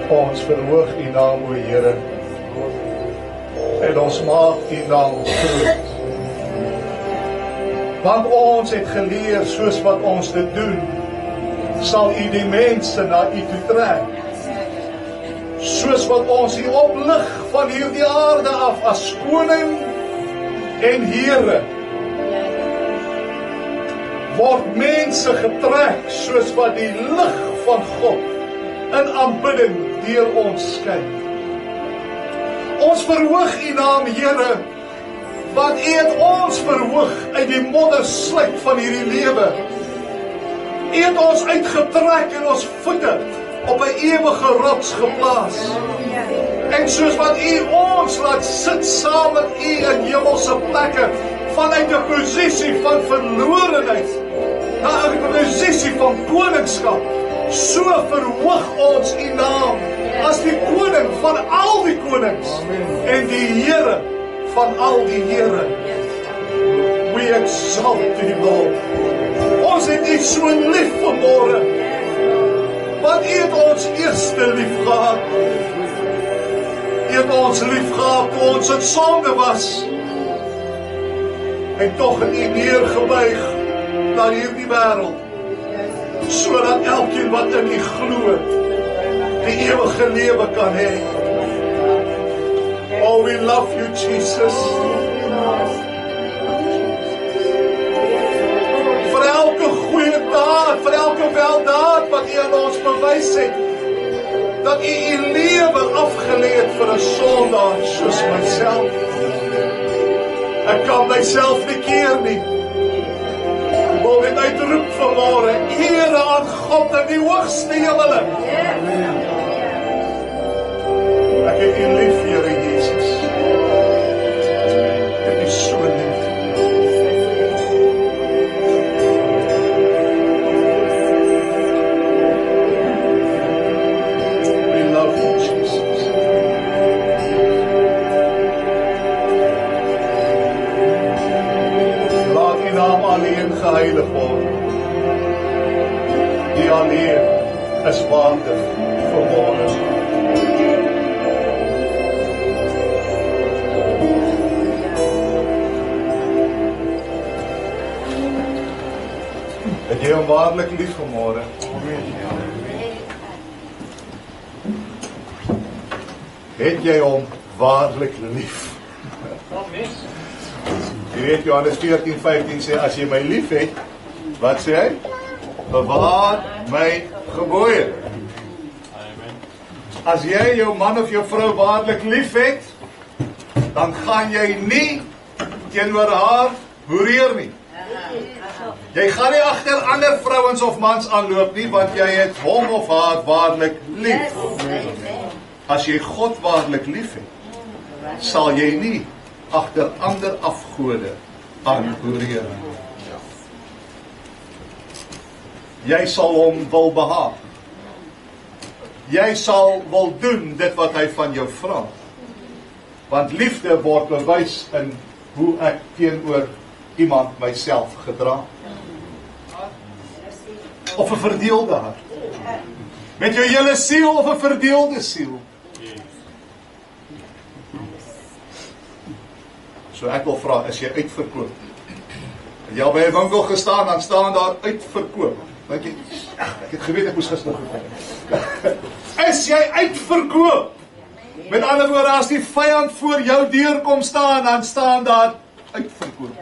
Ons verhoog U naam, o Here, en ons maak U naam groot. Want ons het geleer, soos wat ons dit doen, sal U die mense na U toe trek. Soos wat ons U oplig van hierdie aarde af as koning en Here, word mense getrek soos wat die lig van God in aanbidding deur ons skyn. Ons verhoog U naam, Here, want U het ons verhoog uit die moddersluit van hierdie lewe. U het ons uitgetrek en ons voete op 'n ewige rots geplaas. En soos wat U ons laat sit saam met U in hemelse plekke, vanuit 'n posisie van verlorenheid na 'n posisie van koningskap, so verhoog ons U naam as die koning van al die konings en die Here van al die Here. We exalt U, Lord. Ons het U so lief vanmôre, want U het ons eerste lief gehad. U het ons lief gehad toe ons in sonde was, en tog het U neergebuig na hierdie wêreld, sodat elkeen wat in U glo, die ewige lewe kan hê. Oh, we love You, Jesus. Vir elke goeie daad, vir elke weldaad wat U aan ons bewys het, dat U U lewe afgelê het vir 'n sondaar soos myself. Ek kan myself nie keer nie. Ek wil dit uitroep vanmôre, ere aan God in die hoogste hemele. Ek het U lief, Here Jesus. Ek het U so lief. We love You, Jesus. Laat U naam alleen geheilig word. U alleen is waardig vanmôre. Het jy hom waarlik lief vanmôre? Het jy hom waarlik lief? Jy weet, Johannes 14:15 sê, as jy my lief het, wat sê hy? Bewaar my gebooie. As jy jou man of jou vrou waarlik lief het, dan gaan jy nie teenoor haar boereer nie. Jy gaan nie agter ander vrouens of mans aanloop nie, want jy het hom of haar waarlik lief. As jy God waarlik lief het, sal jy nie agter ander afgode aanboereer nie. Jy sal hom wil behaag. Jy sal wil doen dit wat hy van jou vra. Want liefde word bewys in hoe ek teenoor iemand myself gedra. Of 'n verdeelde hart. Met jou hele siel of 'n verdeelde siel. So ek wil vra, is jy uitverkoop? Het jy al by 'n winkel gestaan, dan staan daar uitverkoop. Dink jy, ek het geweet ek moes gister gekom. Is jy uitverkoop? Met ander woorde, as die vyand voor jou deur kom staan, dan staan daar uitverkoop.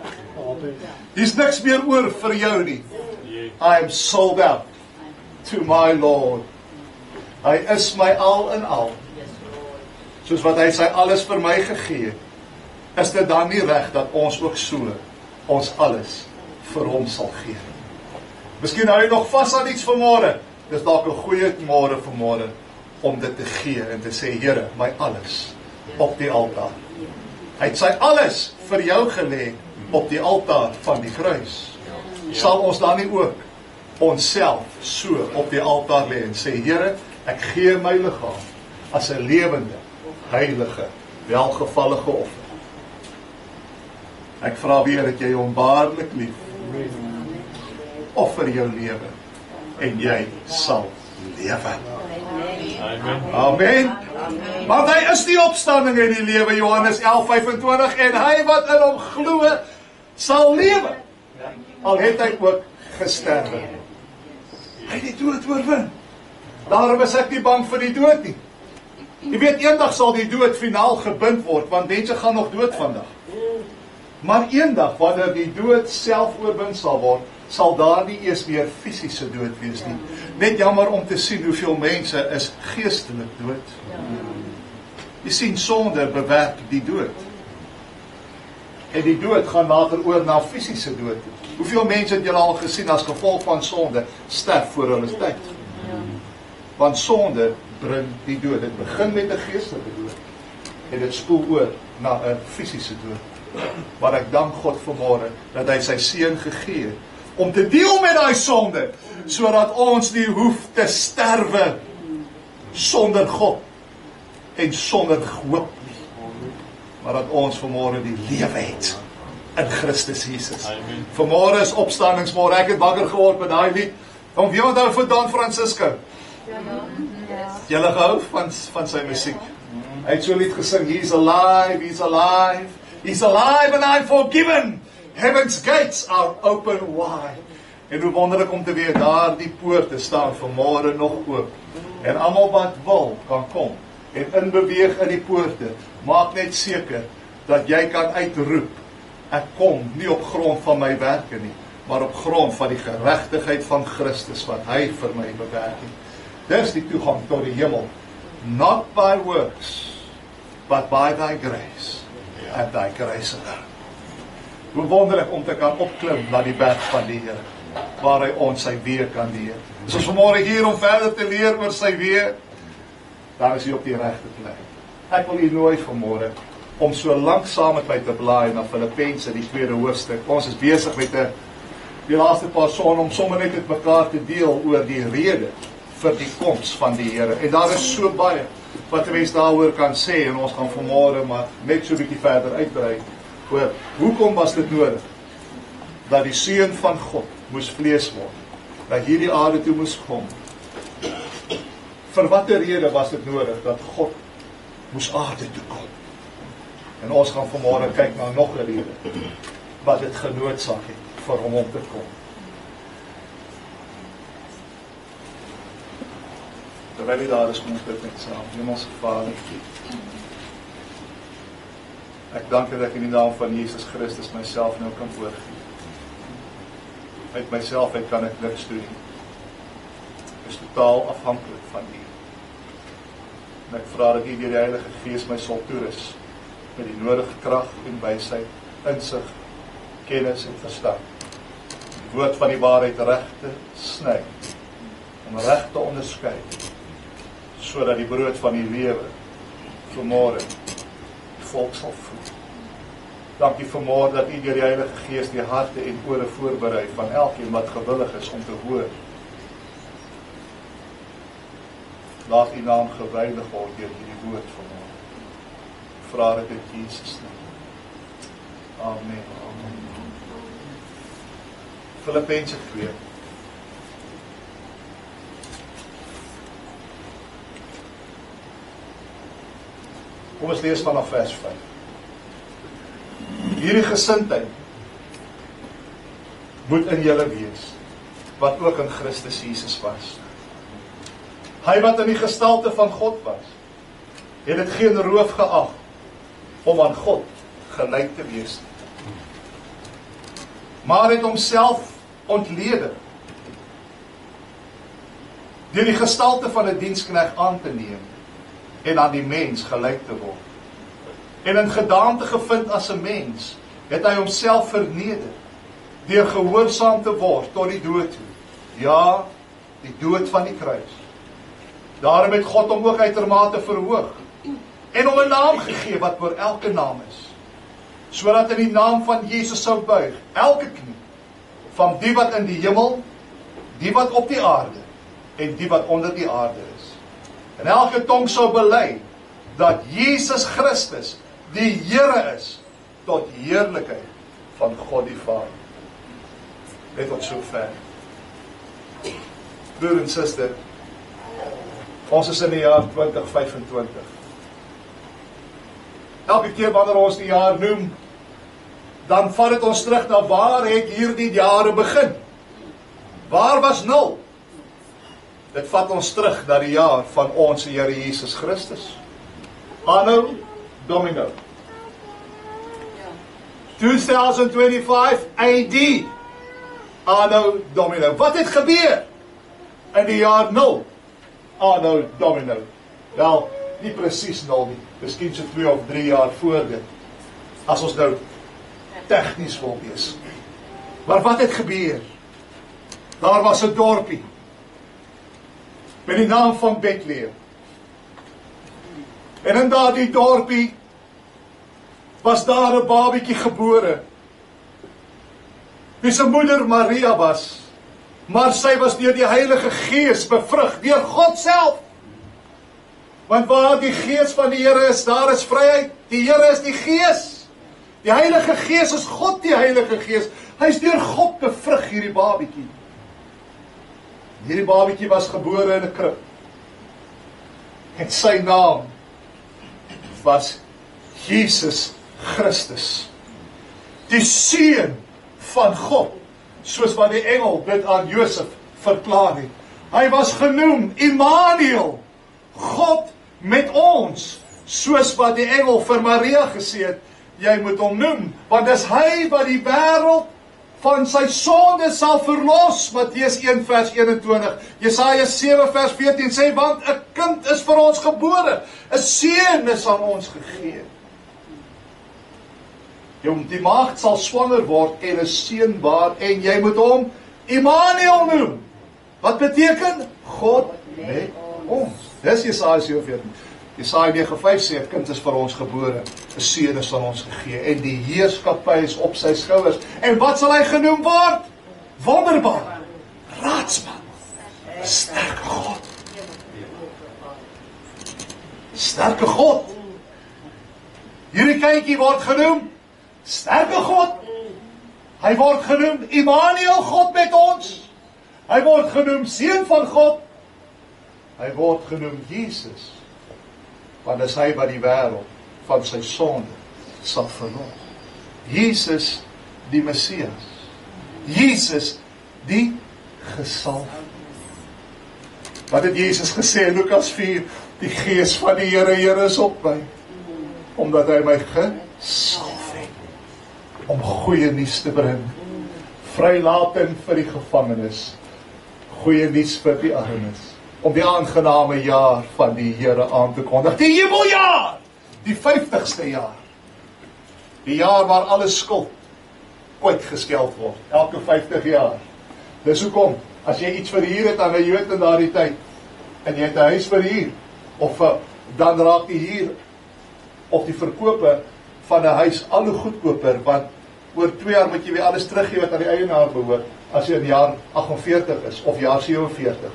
Hier's niks meer oor vir jou nie. I am sold out to my Lord. Hy is my al in al. Soos wat hy sy alles vir my gegee het, is dit dan nie reg dat ons ook so ons alles vir hom sal gee. Miskien hou jy nog vas aan iets vanmôre. Dis dalk 'n goeie môre vanmôre om dit te gee en te sê, Here, my alles op die altaar. Hy het sy alles vir jou gelê op die altaar van die kruis. Sal ons dan nie ook onsself so op die altaar lê en sê, Here, ek gee my liggaam as 'n lewende, heilige, welgevallige offer. Ek vra weer dat jy hom waarlik lief. Offer jou lewe en jy sal lewe. Amen. Want hy is die opstanding en die lewe, Johannes 11:25, en hy wat in hom glo, sal lewe. Al het hy ook gesterwe. Hy het die dood oorwin. Daarom is ek nie bang vir die dood nie. Jy weet, eendag sal die dood finaal gebind word, want mense gaan nog dood vandag. Maar eendag, wanneer die dood self oorwin sal word, sal daar nie eers meer fisiese dood wees nie. Net jammer om te sien hoeveel mense is geestelik dood. Jy sien, sonde bewerk die dood. En die dood gaan later oor na fisiese dood. Hoeveel mense het julle al gesien as gevolg van sonde sterf voor hulle tyd? Want sonde bring die dood. Dit begin met 'n geestelike dood en dit spoel oor na 'n fisiese dood. Maar ek dank God vanmôre dat hy sy seun gegee het om te deel met daai sonde, sodat ons nie hoef te sterwe sonder God en sonder hoop nie, maar dat ons vanmôre die lewe het in Christus Jesus. Vanmôre is opstandingsmôre. Ek het wakker geword met daai lied. Om wie onthou vir Don Francisco? Julle gehou van sy musiek. Hy het so lied gesing, He's alive, He's alive, He's alive and I'm forgiven. Heaven's gates are open wide. En hoe wonderlik om te weet, daar die poorte staan vanmôre nog oop. En almal wat wil, kan kom. En inbeweeg in die poorte. Maak net seker, dat jy kan uitroep, ek kom nie op grond van my werke nie, maar op grond van die geregtigheid van Christus, wat hy vir my bewerk het. Dis die toegang tot die hemel. Not by works, but by thy grace, and thy grace alone. Hoe wonderlik om te kan opklim na die berg van die Here, waar hy ons sy weë kan leer. Is ons vanmôre hier om verder te leer oor sy weë, dan is hy op die regte plek. Ek wil u nooi vanmôre om so lank saam met my te blaai na Filippense, die 2de hoofstuk. Ons is besig met die laaste paar sonde om sommer net met mekaar te deel oor die rede vir die koms van die Here. En daar is so baie wat 'n mens daaroor kan sê, en ons gaan vanmôre maar net so 'n bietjie verder uitbrei oor hoekom was dit nodig dat die seun van God moes vlees word, dat hierdie aarde toe moes kom. Vir watter rede was dit nodig dat God moes aarde toe kom? En ons gaan vanmôre kyk na nog 'n rede wat dit genoodsaak het vir hom om te kom. Terwyl jy daar is, kom ons bid net saam. Hemelse Vader, ek dank dat ek in die naam van Jesus Christus myself nou kan oorgee. Uit myself uit kan ek niks doen. Ek is totaal afhanklik van U. En ek vra dat U deur die Heilige Gees my sal toerus met die nodige krag en wysheid, insig, kennis en verstand. Die woord van die waarheid reg te sny, om reg te onderskei, sodat die brood van die lewe vanmôre die volk sal voed. Dankie vanmôre dat U deur die Heilige Gees die harte en ore voorberei van elkeen wat gewillig is om te hoor. Laat U naam geheilig word deur hierdie woord vanmôre. Ek vra dit in Jesus naam. Amen. Amen. Filippense 2. Kom ons lees vanaf vers 5. Hierdie gesindheid moet in julle wees, wat ook in Christus Jesus was. Hy wat in die gestalte van God was, het dit geen roof geag om aan God gelyk te wees, maar het homself ontlede deur die gestalte van 'n diensknegt aan te neem en aan die mens gelyk te word. En in gedaante gevind as 'n mens, het hy homself verneder deur gehoorsaam te word tot die dood toe. Ja, die dood van die kruis. Daarom het God hom ook uitermate verhoog en hom 'n naam gegee wat oor elke naam is, sodat in die naam van Jesus sou buig elke knie, van die wat in die hemel, die wat op die aarde en die wat onder die aarde is. En elke tong sou bely dat Jesus Christus die Here is, tot heerlikheid van God die Vader. Net tot sover. Broer en suster, Ons is in die jaar 2025. Elke keer wanneer ons die jaar noem, dan vat dit ons terug na waar het hierdie jare begin? Waar was 0? Dit vat ons terug na die jaar van ons Here Jesus Christus. Anno Domini. 2025 AD. Anno Domini. Wat het gebeur in die jaar 0? Anno Domini. Wel, nie presies 0 nie. Miskien so 2 of 3 jaar voor dit. As ons nou tegnies wil wees. Maar wat het gebeur? Daar was 'n dorpie met die naam van Bethlehem. En in daardie dorpie was daar 'n babietjie gebore, wie se moeder Maria was, maar sy was deur die Heilige Gees bevrug, deur God self. Want waar die Gees van die Here is, daar is vryheid. Die Here is die Gees. Die Heilige Gees is God, die Heilige Gees. Hy is deur God bevrug, hierdie babietjie. Hierdie babietjie was gebore in 'n krib. En sy naam was Jesus Christus. Die Seun van God, soos wat die engel dit aan Josef verklaar het. Hy was genoem Immanuel, God met ons, soos wat die engel vir Maria gesê het, jy moet hom noem, want dis hy wat die wêreld van sy sonde sal verlos. Matteus 1 vers 21, Jesaja 7 vers 14 sê, want 'n kind is vir ons gebore, 'n seun is aan ons gegee. Die maagd sal swanger word en 'n seun baar, en jy moet hom Immanuel noem. Wat beteken? God met ons. Dis Jesaja 7:14. Jesaja 9:5 sê, 'n kind is vir ons gebore, 'n seun is aan ons gegee, en die heerskappy is op sy skouers. En wat sal hy genoem word? Wonderbaar, Raadsman, sterke God. Sterke God. Hierdie kindjie word genoem Sterke God. Hy word genoem Immanuel, God met ons. Hy word genoem Seun van God. Hy word genoem Jesus, want dis hy wat die wêreld van sy sonde sal verlos. Jesus die Messias. Jesus die gesalfde. Wat het Jesus gesê in Lukas 4? Die Gees van die Here is op my, omdat hy my gesalf het om goeie nuus te bring, vrylating vir die gevangenes, goeie nuus vir die armes, om die aangename jaar van die Here aan te kondig. Die jubeljaar, die 50ste jaar, die jaar waar alle skuld kwytgeskeld word, elke 50 jaar. Dis hoekom, as jy iets verhuur het aan 'n Jood in daardie tyd, en jy het 'n huis verhuur, of dan raak die huur of die verkope van 'n huis al hoe goedkoper, want oor 2 jaar moet jy weer alles teruggee wat aan die eienaar behoort, as jy in jaar 48 is, of jaar 47.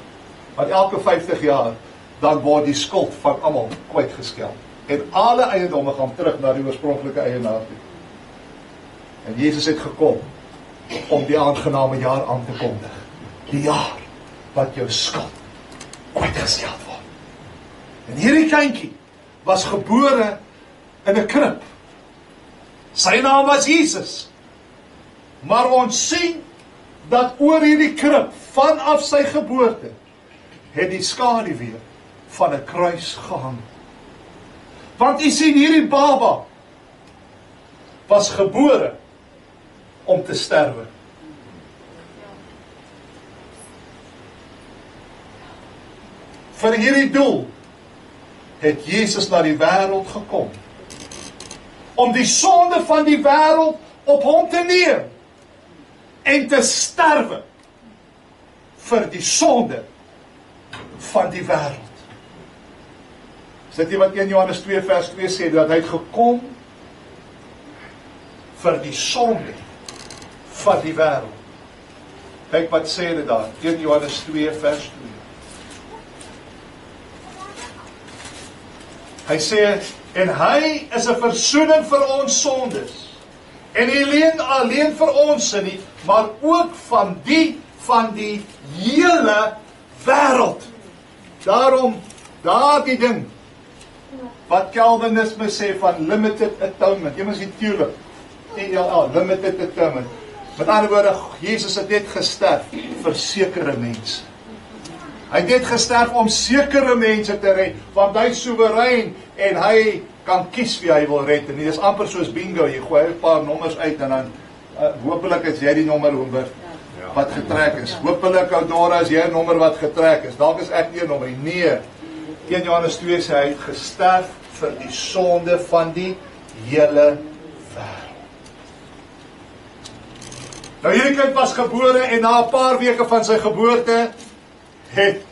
Want elke 50 jaar, dan word die skuld van almal kwytgeskeld. En alle eiendomme gaan terug na die oorspronklike eienaar toe. En Jesus het gekom om die aangename jaar aan te kondig. Die jaar wat jou skuld kwytgeskeld word. En hierdie kindjie was gebore in 'n krib. Sy naam was Jesus. Maar ons sien dat oor hierdie krib, vanaf sy geboorte, het die skaduwee van 'n kruis gehang. Want u sien, hierdie baba was gebore om te sterwe. Vir hierdie doel het Jesus na die wêreld gekom, om die sonde van die wêreld op hom te neem, en te sterwe vir die sonde van die wêreld. Is dit nie wat 1 Johannes 2 vers 2 sê, dat hy het gekom vir die sonde van die wêreld. Kyk wat sê dit daar, 1 Johannes 2 vers 2. Hy sê, en hy is 'n versoening vir ons sondes, en nie alleen vir ons nie, maar ook van die hele wêreld. Daarom Daardie ding wat Calvinisme sê van limited atonement. Jy moet sien tuurlik. ELL, limited atonement. Met ander woorde, Jesus het net gesterf vir sekere mense. Hy het net gesterf om sekere mense te red, want hy is soewerein en hy kan kies wie hy wil red. En dit is amper soos bingo, jy gooi 'n paar nommers uit en dan hopelik is jy die nommer wat getrek is. Hopelik Oudora is jy 'n nommer wat getrek is. Dalk is ek nie 'n nommer nie. Nee. 1 Johannes 2 sê hy het gesterf vir die sonde van die hele wêreld. Nou hierdie kind was gebore en na 'n paar weke van sy geboorte het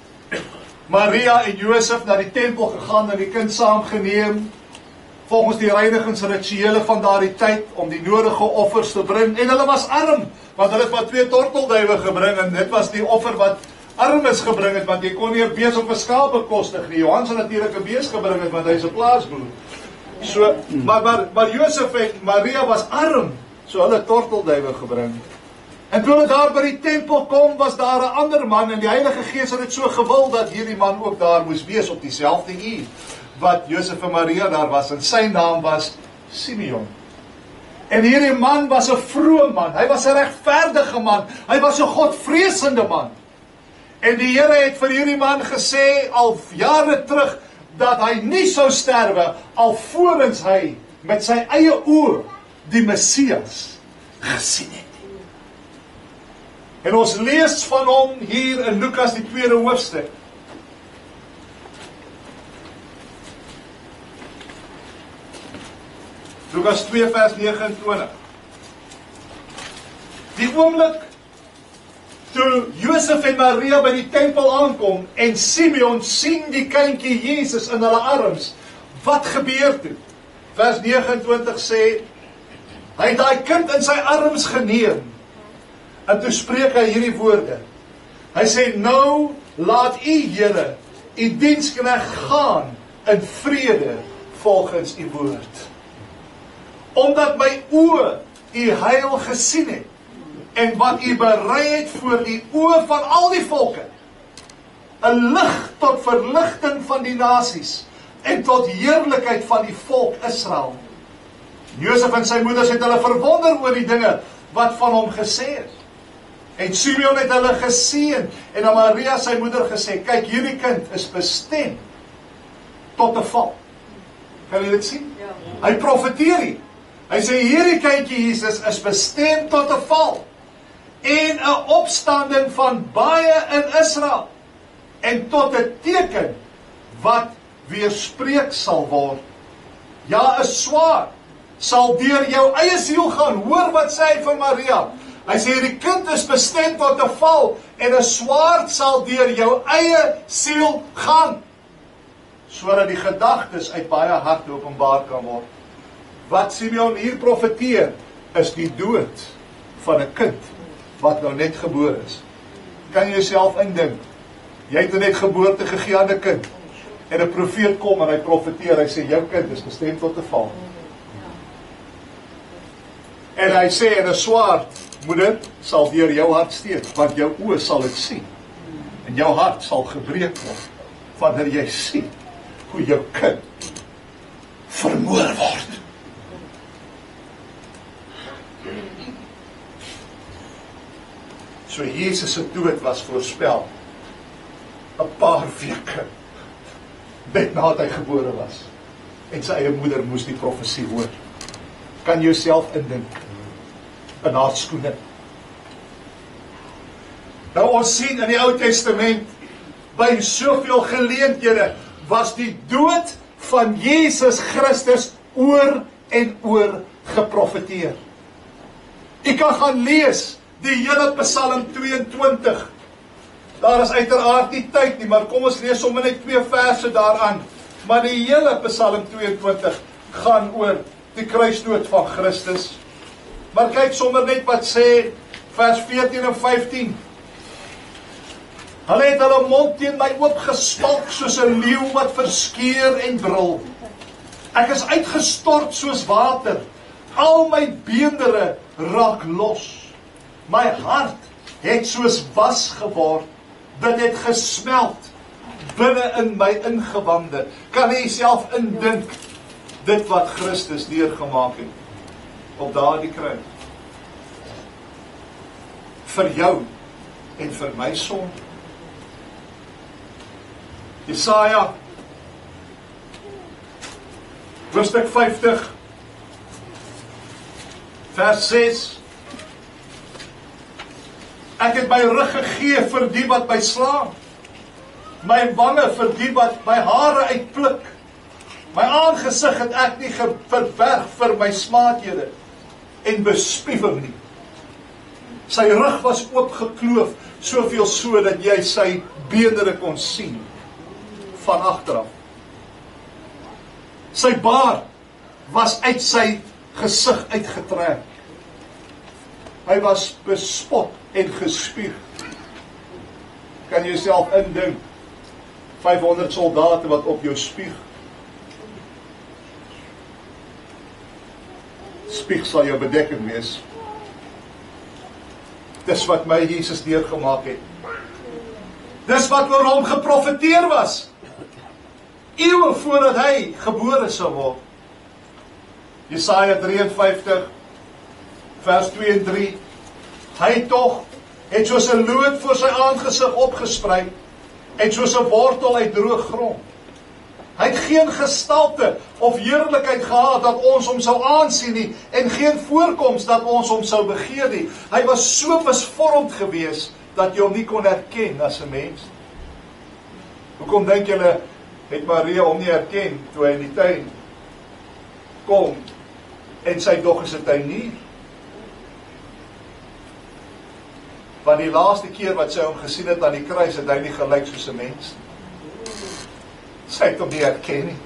Maria en Josef na die tempel gegaan en die kind saamgeneem volgens die reinigingsrituele van daardie tyd om die nodige offers te bring. En hulle was arm, want hulle het maar 2 tortelduwe gebring en dit was die offer wat armes gebring het, want jy kon nie 'n bees of 'n skaap bekostig nie. Johannes het natuurlik 'n bees gebring het, want hy's 'n plaasboer. So, maar Josef en Maria was arm, so hulle tortelduwe gebring. En toe hulle daar by die tempel kom, was daar 'n ander man, en die Heilige Gees het dit so gewil, dat hierdie man ook daar moes wees op dieselfde uur, wat Josef en Maria daar was, en sy naam was Simeon. En hierdie man was 'n vrome man, hy was 'n regverdige man, hy was 'n godvreesende man. En die Here het vir hierdie man gesê, al jare terug, dat hy nie sou sterwe, alvorens hy met sy eie oë die Messias gesien het. En ons lees van hom hier in Lukas die 2de hoofstuk. Lukas 2 vers 29. Die oomblik toe Josef en Maria by die tempel aankom en Simeon sien die kindjie Jesus in hulle arms, wat gebeur toe? Vers 29 sê, hy het daai kind in sy arms geneem. En toe spreek hy hierdie woorde. Hy sê, nou laat u Here, u diensknegt gaan in vrede volgens u woord. Omdat my oë u heil gesien het, en wat u berei het voor die oë van al die volke, 'n lig tot verligting van die nasies, en tot heerlikheid van die volk Israel. Josef en sy moeders het hulle verwonder oor die dinge wat van hom gesê is. En Simeon het hulle geseën, en aan Maria sy moeder gesê, kyk, hierdie kind is bestem tot 'n val. Kan jy dit sien? Ja. Hy profeteer hier. Hy sê, hierdie kindjie Jesus is bestem tot 'n val, en 'n opstanding van baie in Israel, en tot 'n teken wat weerspreek sal word. Ja, 'n swaard sal deur jou eie siel gaan. Hoor wat sê hy vir Maria. Hy sê, die kind is bestem tot 'n val, en 'n swaard sal deur jou eie siel gaan, sodat die gedagtes uit baie harte openbaar kan word. Wat Simeon hier profeteer, is die dood van 'n kind, wat nou net gebore is. Kan jy jouself indink, jy het net geboorte gegee aan 'n kind, en 'n profeet kom en hy profeteer, hy sê, jou kind is bestem tot 'n val. En hy sê, en 'n swaard, moeder, sal deur jou hart steek, want jou oë sal dit sien, en jou hart sal gebreek word, wanneer jy sien, hoe jou kind vermoor word. So Jesus se dood was voorspel 'n paar weke net nadat hy gebore was, en sy eie moeder moes die profesie hoor. Kan jy jouself indink in haar skoene? Nou ons sien in die Ou Testament, by soveel geleenthede was die dood van Jesus Christus oor en oor geprofeteer. Jy kan gaan lees die hele Psalm 22. Daar is uiteraard nie tyd nie, maar kom ons lees sommer net 2 verse daaraan. Maar die hele Psalm 22 gaan oor die kruisdood van Christus. Maar kyk sommer net wat sê vers 14 en 15. Hulle het hulle mond teen my oopgespalk soos 'n leeu wat verskeur en brul. Ek is uitgestort soos water, al my beendere raak los. My hart het soos was geword, dit het gesmelt binne in my ingewande. Kan jy self indink dit wat Christus deurgemaak het op daardie kruis? Vir jou en vir my sonde. Jesaja hoofstuk 50 vers 6. Ek het my rug gegee vir die wat my slaan, my wange vir die wat my hare uitpluk. My aangesig het ek nie verberg vir my smaadhede en bespiewing nie. Sy rug was oopgekloof, soveel so dat jy sy beendere kon sien van agteraf. Sy baard was uit sy gesig uitgetrek. Hy was bespot en gespieg. Kan jy jouself indink, 500 soldate wat op jou spieg. Spieg sal jou bedekking wees. Dis wat my Jesus deurgemaak het. Dis wat oor hom geprofeteer was. Eeue voordat hy gebore sou word. Jesaja 53 vers 2 en 3. Hy tog het soos 'n loot voor sy aangesig opgesprei en soos 'n wortel uit droë grond. Hy het geen gestalte of heerlikheid gehad dat ons hom sou aansien nie en geen voorkoms dat ons hom sou begeer nie. Hy was so misvormd gewees dat jy hom nie kon herken as 'n mens. Hoekom dink julle het Maria hom nie herken toe hy in die tuin kom en sy dog is 'n tuinier? Want die laaste keer wat sy hom gesien het aan die kruis, het hy nie gelyk soos 'n mens. Sy het hom nie herken nie.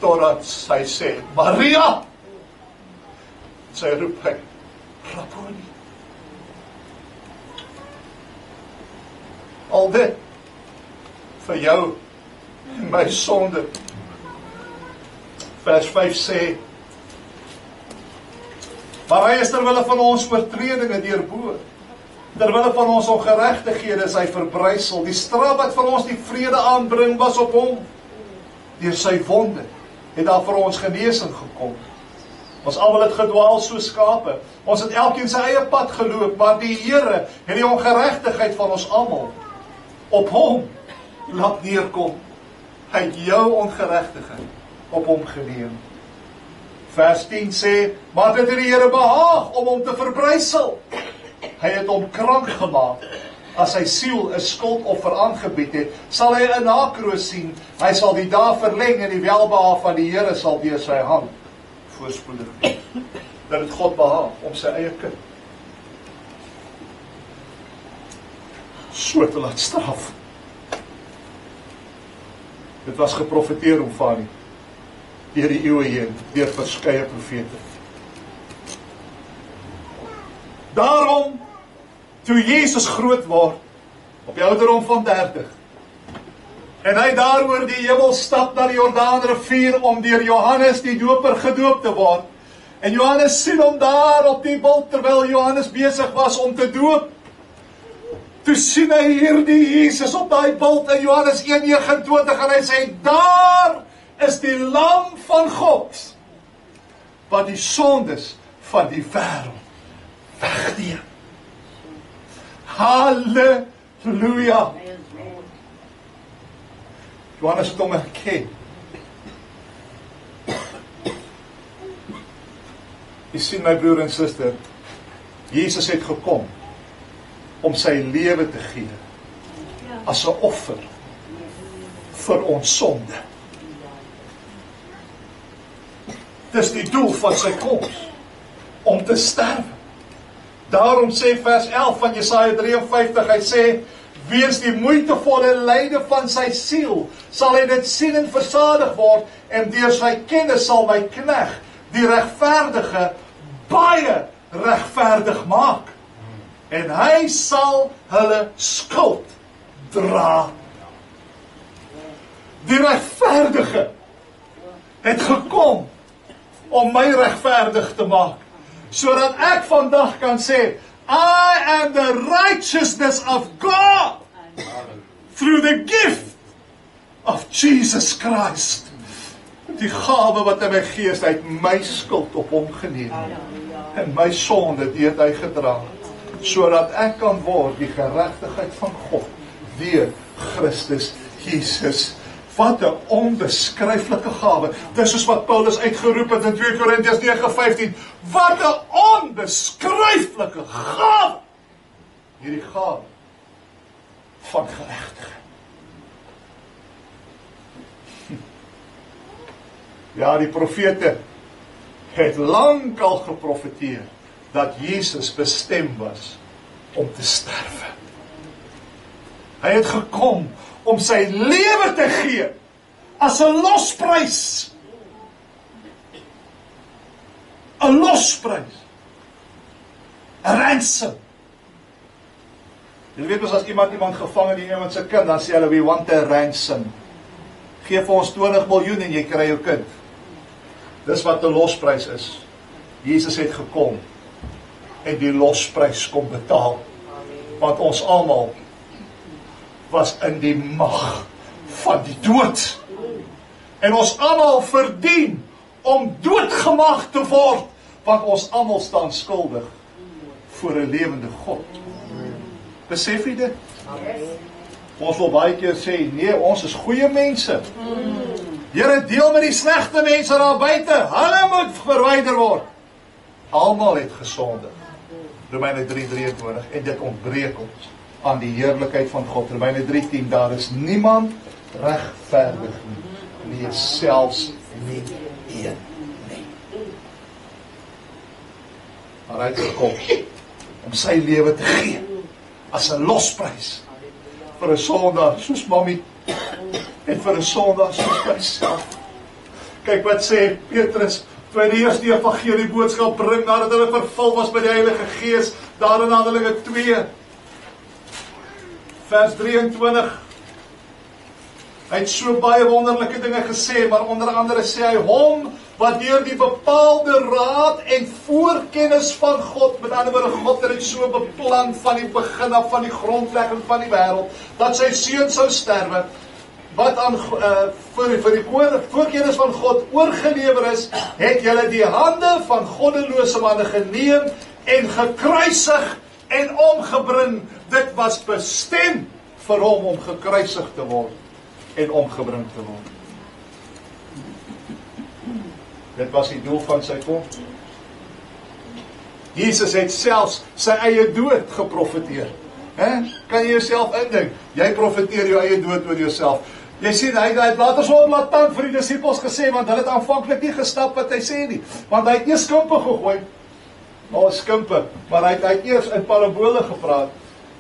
Totdat sy sê, Maria! Sy roep hy, Rabboni. Al dit vir jou en my sonde. Vers 5 sê, maar hy is terwille van ons oortredinge deurboor. Terwille van ons ongeregtighede is hy verbrysel. Die straf wat vir ons die vrede aanbring was op hom. Deur sy wonde het daar vir ons genesing gekom. Ons almal het gedwaal soos skape. Ons het elkeen sy eie pad geloop, maar die Here het die ongeregtigheid van ons almal op hom laat neerkom. Hy het jou ongeregtigheid op hom geneem. Vers 10 sê, maar dit het die Here behaag om hom te verbrysel. Hy het hom krank gemaak. As sy siel 'n skuldoffer aangebied het, sal hy 'n nakroos sien. Hy sal die dae verleng en die welbehaag van die Here sal deur sy hand voorspoedig wees. Dat het God behaag om sy eie kind so te laat straf. Dit was geprofeteer om van deur die eeue heen, deur verskeie profete. Daarom, toe Jesus groot word, op die ouderdom van 30, en hy daaroor die hemel stap na die Jordaanrivier om deur Johannes die doper gedoop te word, en Johannes sien hom daar op die bult, terwyl Johannes besig was om te doop, toe sien hy hierdie Jesus op daai bult in Johannes 1:29 en hy sê, daar is die lam van God, wat die sondes van die wêreld wegneem. Halleluja! Johannes het hom herken. Jy sien my broer en suster, Jesus het gekom om sy lewe te gee as 'n offer vir ons sonde. Dis die doel van sy koms, om te sterwe. Daarom sê vers 11 van Jesaja 53, hy sê, weens die moeitevolle lyde van sy siel, sal hy dit sien en versadig word, en deur sy kennis sal my knegg, die regverdige, baie regverdig maak. En hy sal hulle skuld dra. Die regverdige het gekom om my regverdig te maak, sodat ek vandag kan sê, I am the righteousness of God through the gift of Jesus Christ. Die gawe wat in my gees uit my skuld op hom geneem en my sonde die het hy gedra, sodat ek kan word die geregtigheid van God deur Christus Jesus. Wat 'n onbeskryflike gawe. Dis soos wat Paulus uitgeroep het in 2 Korintiërs 9:15. Wat 'n onbeskryflike gawe. Hierdie gawe van geregtigheid. Ja, die profete het lankal geprofeteer dat Jesus bestem was om te sterwe. Hy het gekom om sy lewe te gee as 'n losprys. 'n losprys. 'n ransom. Jy weet mos as iemand gevang het, iemand se kind, dan sê hulle, we want a ransom. Geef ons 20 miljoen en jy kry jou kind. Dis wat 'n losprys is. Jesus het gekom en die losprys kom betaal. Want ons almal was in die mag van die dood. En ons almal verdien om doodgemaak te word, want ons almal staan skuldig voor 'n lewende God. Besef jy dit? Ons wil baie keer sê, nee, ons is goeie mense. Here, deel met die slegte mense daar buite. Hulle moet verwyder word. Almal het gesondig. Romeine 3:23, en dit ontbreek ons aan die heerlikheid van God. Romeine 3:10, daar is niemand regverdig nie. Nee, selfs nie een nie. Maar hy het gekom om sy lewe te gee as 'n losprys vir 'n sondaar soos Mammie en vir 'n sondaar soos myself. Kyk wat sê Petrus toe hy die eerste evangelie boodskap bring nadat hulle vervul was by die Heilige Gees, daar in Handelinge 2 vers 23. Hy het so baie wonderlike dinge gesê, maar onder andere sê hy, hom wat deur die bepaalde raad en voorkennis van God, met ander woorde, God het dit so beplan van die begin af, van die grondlegging van die wêreld, dat sy seun sou sterwe, wat aan vir die voorkennis van God oorgelewer is, het julle die hande van goddelose manne geneem en gekruisig en omgebring. Dit was bestem vir hom om gekruisig te word en omgebring te word. Dit was die doel van sy kom. Jesus het selfs sy eie dood geprofeteer. Kan jy jouself indink? Jy profeteer jou eie dood oor jouself. Jy sien, hy het later so blatant vir die disippels gesê, want hulle het aanvanklik nie gestap wat hy sê nie. Want hy het eers skimpe gegooi. Skimpe, maar hy het eers in parabole gepraat.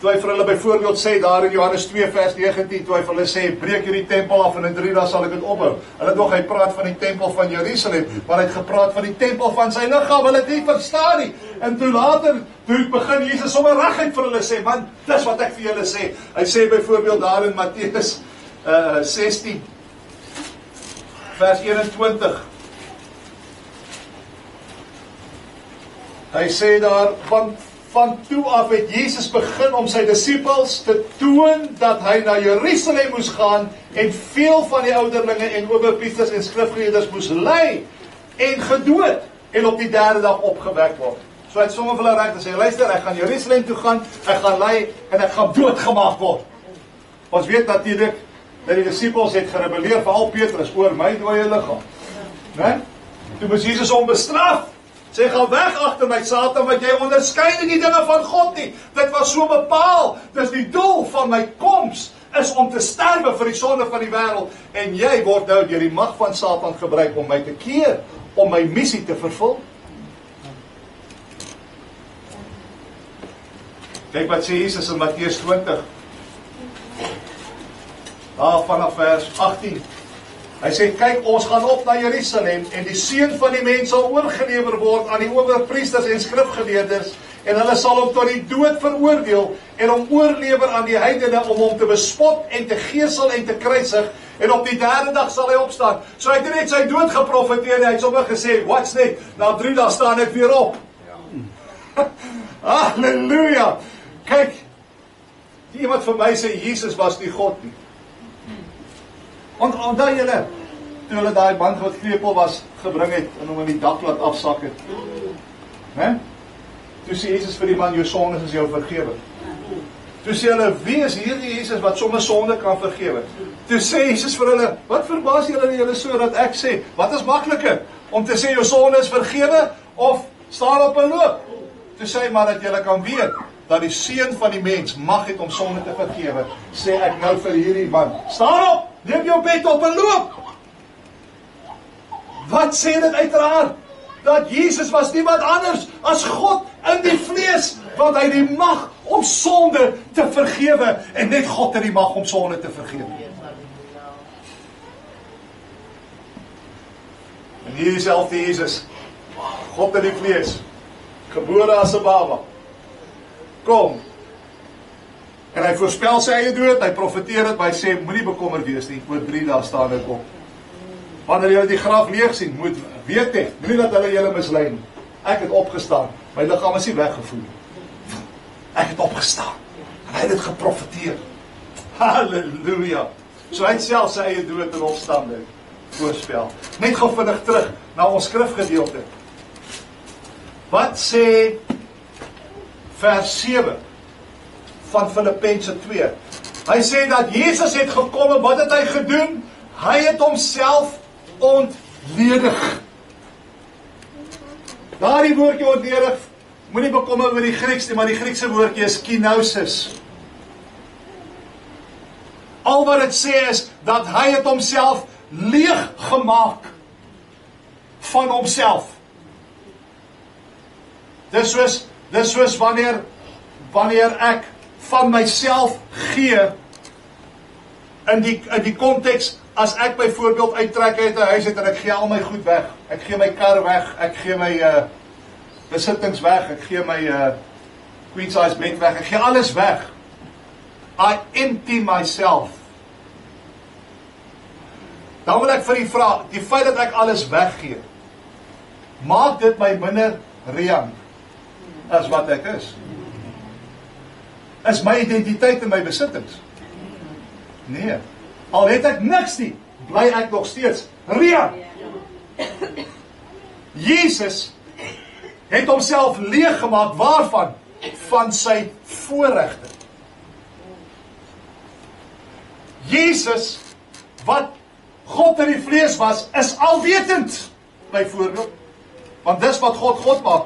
Toe hy vir hulle byvoorbeeld sê, daar in Johannes 2 vers 19, toe hy vir hulle sê, breek hierdie tempel af en in 3 dae sal ek dit opbou. Hulle nog, hy praat van die tempel van Jerusalem, maar hy het gepraat van die tempel van sy liggaam, hulle het nie verstaan nie. En toe later, toe begin Jesus sommer reguit vir hulle sê, man, dis wat ek vir julle sê. Hy sê byvoorbeeld daar in Matteus 16, vers 21. Hy sê daar, van toe af het Jesus begin om sy disippels te toon dat hy na Jerusalem moes gaan en veel van die ouderlinge en owerpriesters en skrifgeleerdes moes ly en gedood en op die 3de dag opgewek word. So hy het sommer vir hulle reg gesê, luister, ek gaan Jerusalem toe gaan, ek gaan ly en ek gaan doodgemaak word. Ons weet natuurlik dat die disippels het gerebelleer, veral Petrus, oor my dooie liggaam. Né? Toe moes Jesus hom bestraf. Sê, gaan weg agter my Satan, want jy onderskei nie die dinge van God nie. Dit was so bepaal. Dis die doel van my koms, is om te sterwe vir die sonde van die wêreld. En jy word nou deur die mag van Satan gebruik om my te keer, om my missie te vervul. Kyk wat sê Jesus in Matteus 20. Daar vanaf vers 18. Hy sê, kyk, ons gaan op na Jerusalem en die seun van die mens sal oorgelewer word aan die owerpriesters en skrifgeleerders en hulle sal hom tot die dood veroordeel en hom oorlewer aan die heidene om hom te bespot en te gesel en te kruisig en op die 3de dag sal hy opstaan. So hy het net sy dood geprofeteer en hy het sommer gesê, watch net, na 3 dae staan ek weer op. Ja. Halleluja! Kyk, Iemand vir my sê, Jesus was nie God nie. Onthou julle, toe hulle daai man wat krepeel was, gebring het, en hom in die dak laat afsak het. Né? Toe sê Jesus vir die man, jou sondes is jou vergewe. Toe sê hulle, wie is hierdie Jesus wat sommer sonde kan vergewe? Toe sê Jesus vir hulle, wat verbaas julle so dat ek sê, wat is makliker? Om te sê jou sonde is vergewe, of staan op en loop? Toe sê hy maar dat julle kan weet, dat die seun van die mens mag het om sonde te vergewe, sê ek nou vir hierdie man, staan op, neem jou bed op en loop. Wat sê dit uiteraard? Dat Jesus was niemand anders as God in die vlees, want hy die mag om sonde te vergewe, en net God het die mag om sonde te vergewe. En hier selfde Jesus, God in die vlees, gebore as 'n baba, kom, en hy voorspel sy eie dood, hy profeteer dit, hy sê, moenie bekommerd wees nie, oor 3 dae staan ek op. Wanneer jy die graf leeg sien, moet weet het, moenie dat hulle julle mislei nie. Ek het opgestaan, my liggaam is nie weggevoer. Ek het opgestaan, en hy het dit geprofeteer. Halleluja. So hy het self sy eie dood en opstanding voorspel. Net gou vinnig terug na ons skrifgedeelte. Wat sê vers 7 van Filippense 2? Hy sê dat Jesus het gekom, en wat het hy gedoen? Hy het homself ontledig. Daardie woordjie ontledig, moenie bekommer oor die Grieks nie, maar die Griekse woordjie is kenosis. Al wat dit sê is, dat hy het homself leeg gemaak van homself. Dis soos wanneer ek van myself gee, in die konteks, as ek byvoorbeeld uittrek uit 'n huis uit en ek gee al my goed weg. Ek gee my kar weg, ek gee my besittings weg, ek gee my queen size bed weg, ek gee alles weg. I empty myself. Dan wil ek vir u vra, die feit dat ek alles weggee, maak dit my minder reël as wat ek is? Is my identiteit in my besittings? Nee. Al het ek niks nie, bly ek nog steeds reël. Jesus het homself leeg gemaak, waarvan? Van sy voorregte. Jesus, wat God in die vlees was, is alwetend, byvoorbeeld. Want dis wat God maak,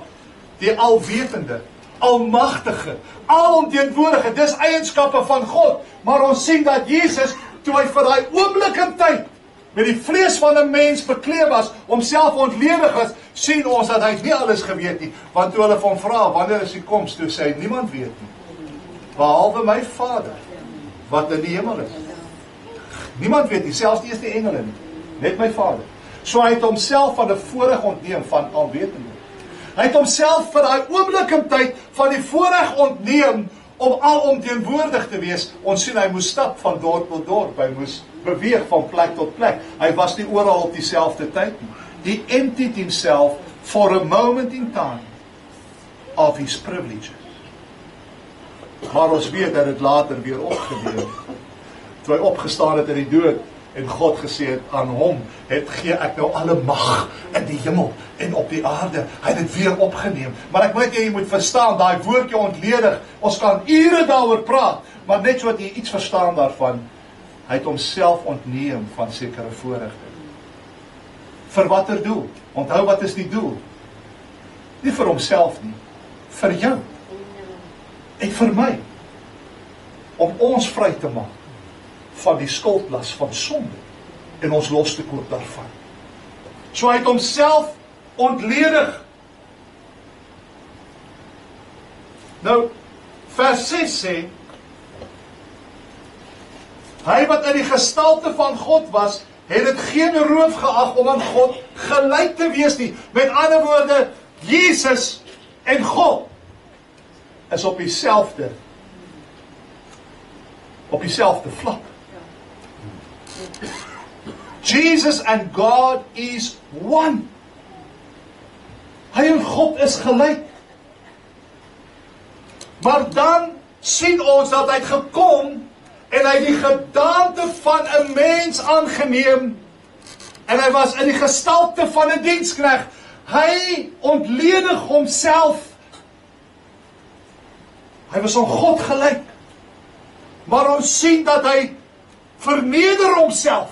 die alwetende, almagtige, alomteenwoordige, dis eienskappe van God. Maar ons sien dat Jesus, toe hy vir daai oomblik in tyd, met die vlees van 'n mens bekleed was, homself ontledig is, sien ons dat hy nie alles geweet nie. Want toe hulle van vra, wanneer is die koms, toe sê hy, niemand weet nie, behalwe my Vader, wat in die hemel is. Niemand weet nie, selfs nie eens die engele nie, net my Vader. So hy het homself van 'n voorreg ontneem, van alwetende. Hy het homself vir daai oomblik in tyd, van die voorreg ontneem, om alomteenwoordig te wees. Ons sien, hy moes stap van dorp tot dorp, hy moes beweeg van plek tot plek. Hy was nie oral op dieselfde tyd nie. He emptied himself for a moment in time of his privileges. Maar ons weet dat dit later weer opgebeur het. Toe hy opgestaan het uit die dood, en God gesê het aan hom, gee ek nou alle mag in die hemel en op die aarde. Hy het dit weer opgeneem. Maar ek weet jy moet verstaan, daai woordjie ontledig, ons kan ure daaroor praat, maar net so dat jy iets verstaan daarvan, hy het homself ontneem van sekere voorregte. Vir watter doel? Onthou, wat is die doel? Nie vir homself nie, vir jou en vir my, om ons vry te maak van die skuldlas van sonde en ons los te koop daarvan. So hy het homself ontledig. Nou, vers 6 sê, hy wat in die gestalte van God was, het dit geen roof geag om aan God gelyk te wees nie. Met ander woorde, Jesus en God is op dieselfde vlak. Jesus and God is one. Hy en God is gelyk. Maar dan sien ons dat hy het gekom en hy het die gedaante van 'n mens aangeneem en hy was in die gestalte van 'n diensknegt. Hy ontledig homself. Hy was aan God gelyk. Maar ons sien dat hy verneder homself.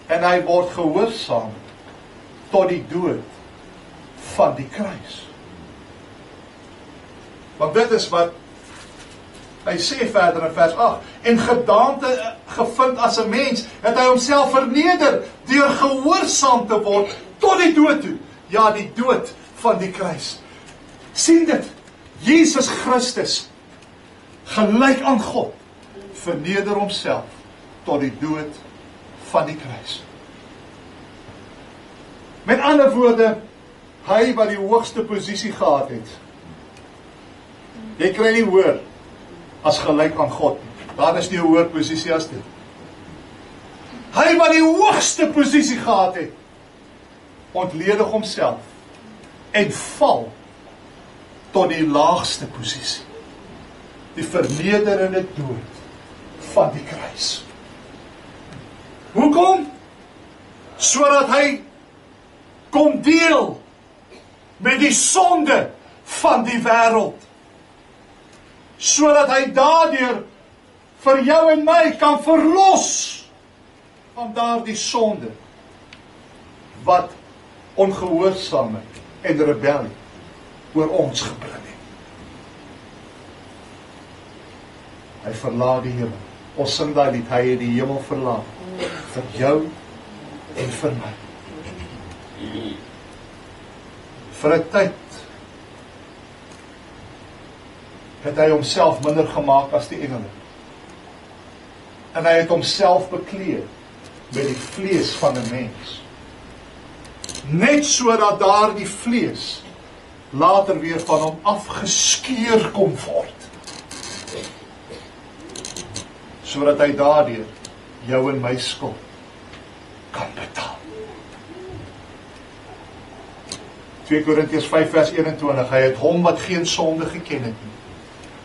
En hy word gehoorsaam tot die dood van die kruis. Want dit is wat hy sê verder in vers 8. En gedaante gevind as 'n mens, het hy homself verneder deur gehoorsaam te word tot die dood toe. Ja, die dood van die kruis. Sien dit? Jesus Christus, gelyk aan God, verneder homself tot die dood van die kruis. Met ander woorde, hy wat die hoogste posisie gehad het. Jy kry nie hoor as gelyk aan God. Daar is nie 'n hoër posisie as dit. Hy wat die hoogste posisie gehad het, ontledig homself en val tot die laagste posisie. Die vernederende dood van die kruis. Hoekom? Sodat hy kom deel met die sonde van die wêreld. Sodat hy daardeur vir jou en my kan verlos van daardie sonde wat ongehoorsaamheid en rebellie oor ons gebring het. Hy verlaat die hemel. Ons sing daai lied, hy het die hemel verlaat vir jou en vir my. Vir 'n tyd het hy homself minder gemaak as die engele. En hy het homself bekleed met die vlees van 'n mens. Net sodat daardie vlees later weer van hom afgeskeur kon word. Sodat hy daardeur jou en my skuld kan betaal. 2 Korintiërs 5 vers 21, hy het hom wat geen sonde geken het nie,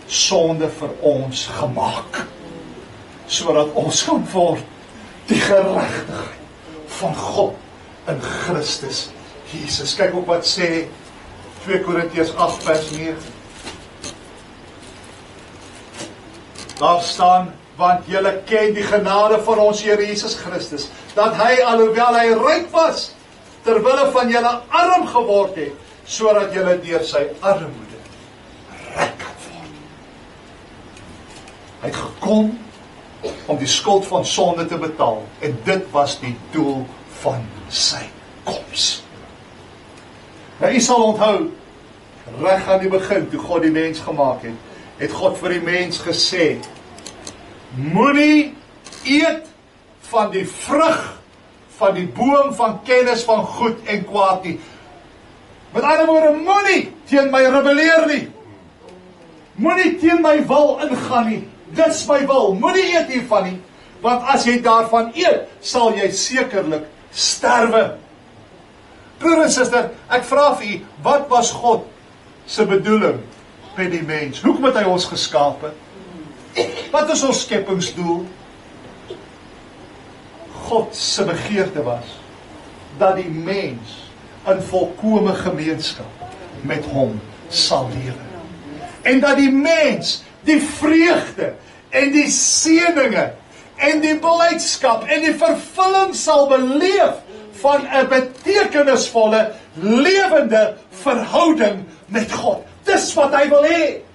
sonde vir ons gemaak, sodat ons kan word die geregtigheid van God in Christus Jesus. Kyk ook wat sê 2 Korintiërs 8 vers 9. Daar staan, want julle ken die genade van ons Here Jesus Christus, dat hy, alhoewel hy ryk was, terwille van julle arm geword het, sodat julle deur sy armoede ryk kan word. Hy het gekom om die skuld van sonde te betaal, en dit was die doel van sy koms. Nou, u sal onthou, reg aan die begin, toe God die mens gemaak het, het God vir die mens gesê, moenie eet van die vrug van die boom van kennis van goed en kwaad nie. Met ander woorde, moenie teen my rebelleer nie. Moenie teen my wil ingaan nie. Dis my wil. Moenie eet hiervan nie, want as jy daarvan eet, sal jy sekerlik sterwe. Broer en suster, ek vra vir u, wat was God se bedoeling met die mens? Hoekom het hy ons geskape? Wat is ons skepingsdoel? God se begeerte was dat die mens in volkome gemeenskap met hom sal lewe. En dat die mens die vreugde en die seëninge en die blydskap en die vervulling sal beleef van 'n betekenisvolle, lewende verhouding met God. Dis wat hy wil hê.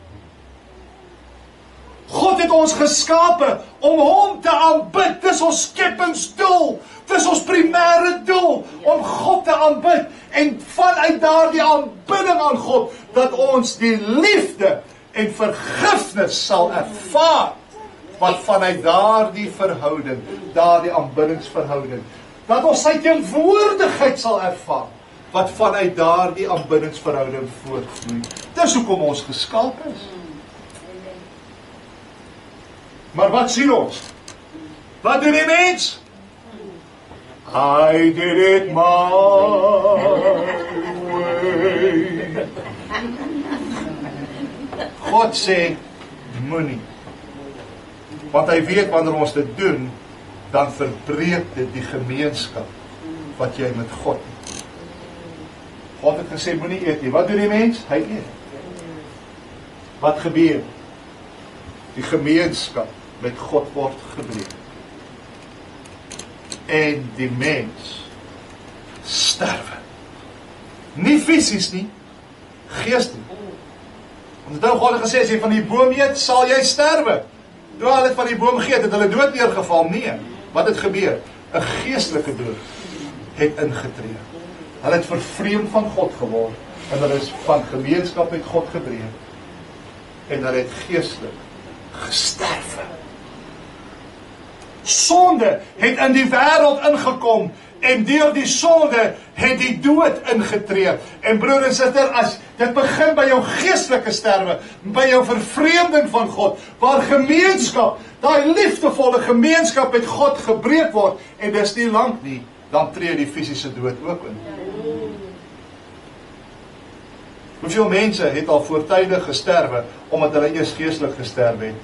God het ons geskape om hom te aanbid. Dis ons skepingsdoel. Dis ons primêre doel, om God te aanbid. En vanuit daardie aanbidding aan God, dat ons die liefde en vergifnis sal ervaar, wat vanuit daardie verhouding, daardie aanbiddingsverhouding, dat ons sy teenwoordigheid sal ervaar, wat vanuit daardie aanbiddingsverhouding voortvloei. Dis hoekom ons geskaap is. Maar wat sien ons? Wat doen die mens? I did it my way. God sê, moenie. Want hy weet wanneer ons dit doen, dan verbreek dit die gemeenskap wat jy met God het. God het gesê, moenie eet nie. Wat doen die mens? Hy eet. Wat gebeur? Die gemeenskap met God word gebreek. En die mens sterwe. Nie fisies nie, geestelik. Want dit God het gesê, as jy van die boom eet, sal jy sterwe. Toe hulle het van die boom geëet, het hulle dood neergeval. Nee, wat het gebeur? 'n geestelike dood het ingetree. Hulle het vervreemd van God geword, en hulle is van gemeenskap met God gebreek. En hulle het geestelik gesterwe. Sonde het in die wêreld ingekom, en deur die sonde het die dood ingetree. En broer en suster, as dit begin by jou geestelike sterwe, by jou vervreemding van God, waar gemeenskap, daai liefdevolle gemeenskap met God gebreek word, en dis nie lank nie, dan tree die fisiese dood ook in. Hoeveel mense het al voortydig gesterwe, omdat hulle eers geestelik gesterwe het,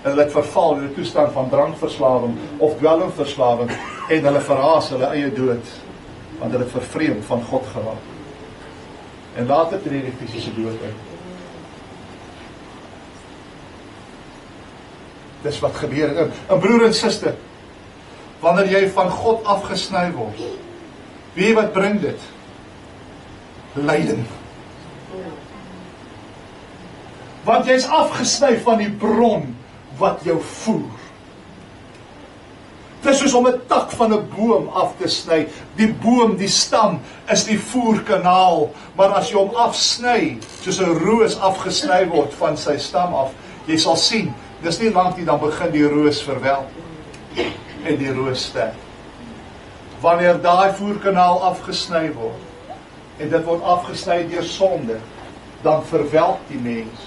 en hulle het verval in 'n toestand van drankverslawing of dwelmverslawing, en hulle verhaas hulle eie dood, want hulle het vervreemd van God geraak. En later tree die fisiese dood in. Dis wat gebeur. En broer en suster, wanneer jy van God afgesny word, weet jy wat bring dit? Lyding. Want jy is afgesny van die bron wat jou voer. Dit is soos om 'n tak van 'n boom af te sny. Die boom, die stam, is die voerkanaal. Maar as jy hom afsny, soos 'n roos afgesny word van sy stam af, jy sal sien, dis nie lank nie, dan begin die roos verwelk. En die roos sterf. Wanneer daai voerkanaal afgesny word, en dit word afgesny deur sonde, dan verwelk die mens,